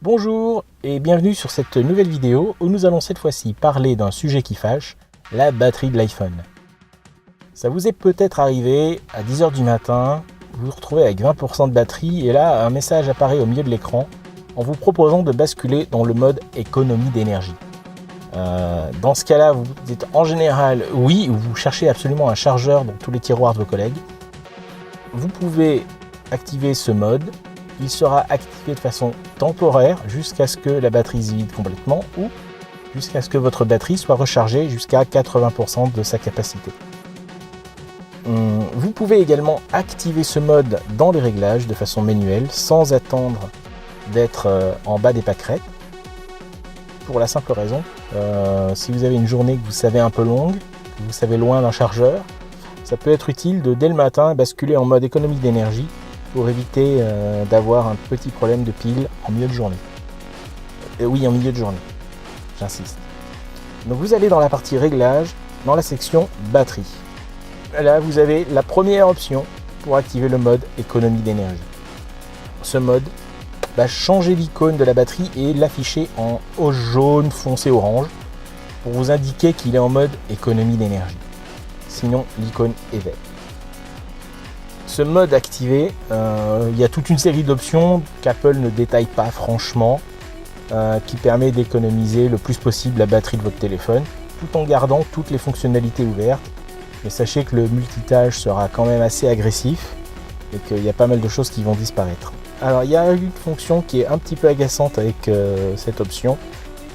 Bonjour et bienvenue sur cette nouvelle vidéo où nous allons cette fois-ci parler d'un sujet qui fâche, la batterie de l'iPhone. Ça vous est peut-être arrivé à 10h du matin, vous vous retrouvez avec 20% de batterie et là un message apparaît au milieu de l'écran en vous proposant de basculer dans le mode économie d'énergie. Dans ce cas-là, vous dites en général oui ou vous cherchez absolument un chargeur dans tous les tiroirs de vos collègues. Vous pouvez activer ce mode. Il sera activé de façon temporaire jusqu'à ce que la batterie se vide complètement ou jusqu'à ce que votre batterie soit rechargée jusqu'à 80% de sa capacité. Vous pouvez également activer ce mode dans les réglages de façon manuelle sans attendre d'être en bas des pâquerettes. Pour la simple raison, si vous avez une journée que vous savez un peu longue, que vous savez loin d'un chargeur, ça peut être utile de dès le matin basculer en mode économie d'énergie pour éviter d'avoir un petit problème de pile en milieu de journée. Oui, en milieu de journée, j'insiste. Donc vous allez dans la partie réglage, dans la section batterie. Là, vous avez la première option pour activer le mode économie d'énergie. Ce mode va changer l'icône de la batterie et l'afficher en jaune foncé orange pour vous indiquer qu'il est en mode économie d'énergie. Sinon, l'icône est verte. Ce mode activé, il y a toute une série d'options qu'Apple ne détaille pas franchement, qui permet d'économiser le plus possible la batterie de votre téléphone, tout en gardant toutes les fonctionnalités ouvertes. Mais sachez que le multitâche sera quand même assez agressif et qu'il y a pas mal de choses qui vont disparaître. Alors il y a une fonction qui est un petit peu agaçante avec cette option,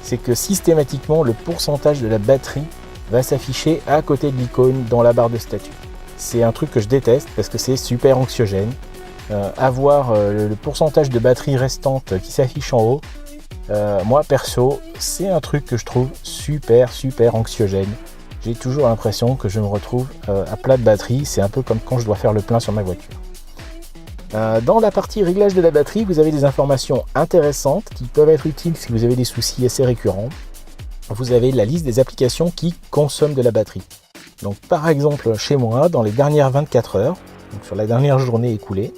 c'est que systématiquement le pourcentage de la batterie va s'afficher à côté de l'icône dans la barre de statut. C'est un truc que je déteste parce que c'est super anxiogène. Avoir le pourcentage de batterie restante qui s'affiche en haut, moi perso, c'est un truc que je trouve super anxiogène. J'ai toujours l'impression que je me retrouve à plat de batterie. C'est un peu comme quand je dois faire le plein sur ma voiture. Dans la partie réglage de la batterie, vous avez des informations intéressantes qui peuvent être utiles si vous avez des soucis assez récurrents. Vous avez la liste des applications qui consomment de la batterie. Donc par exemple chez moi, dans les dernières 24 heures, donc sur la dernière journée écoulée,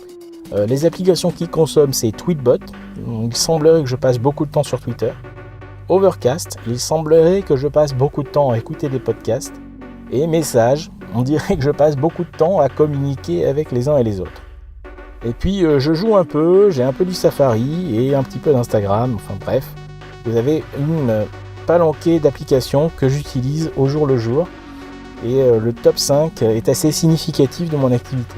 les applications qui consomment c'est Tweetbot, il semblerait que je passe beaucoup de temps sur Twitter. Overcast, il semblerait que je passe beaucoup de temps à écouter des podcasts. Et Messages, on dirait que je passe beaucoup de temps à communiquer avec les uns et les autres. Et puis je joue un peu, j'ai un peu du Safari et un petit peu d'Instagram, enfin bref. Vous avez une palanquée d'applications que j'utilise au jour le jour. Et le top 5 est assez significatif de mon activité.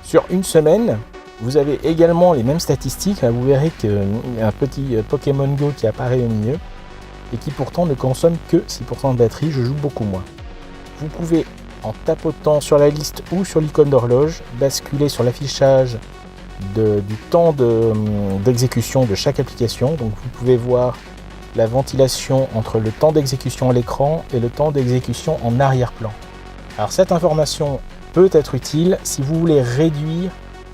Sur une semaine, vous avez également les mêmes statistiques. Là, vous verrez qu'il y a un petit Pokémon Go qui apparaît au milieu et qui pourtant ne consomme que 6% de batterie. Je joue beaucoup moins. Vous pouvez, en tapotant sur la liste ou sur l'icône d'horloge, basculer sur l'affichage du temps d'exécution de chaque application. Donc vous pouvez voir la ventilation entre le temps d'exécution à l'écran et le temps d'exécution en arrière-plan. Alors cette information peut être utile si vous voulez réduire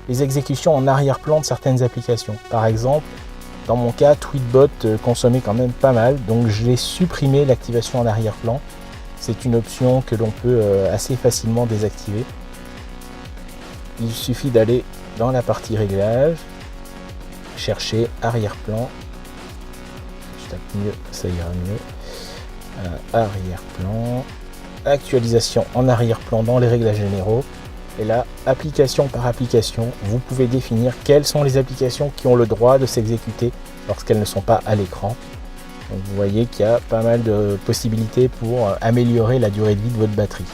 les exécutions en arrière-plan de certaines applications. Par exemple, dans mon cas, Tweetbot consommait quand même pas mal, donc j'ai supprimé l'activation en arrière-plan. C'est une option que l'on peut assez facilement désactiver. Il suffit d'aller dans la partie réglage, chercher arrière-plan. Mieux, ça ira mieux. Arrière-plan, actualisation en arrière-plan dans les réglages généraux. Et là, application par application, vous pouvez définir quelles sont les applications qui ont le droit de s'exécuter lorsqu'elles ne sont pas à l'écran. Donc vous voyez qu'il y a pas mal de possibilités pour améliorer la durée de vie de votre batterie.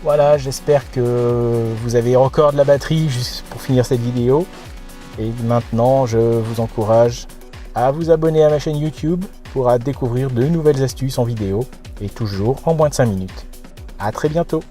Voilà, j'espère que vous avez encore de la batterie juste pour finir cette vidéo. Et maintenant, je vous encourage à vous abonner à ma chaîne YouTube pour découvrir de nouvelles astuces en vidéo et toujours en moins de 5 minutes. À très bientôt.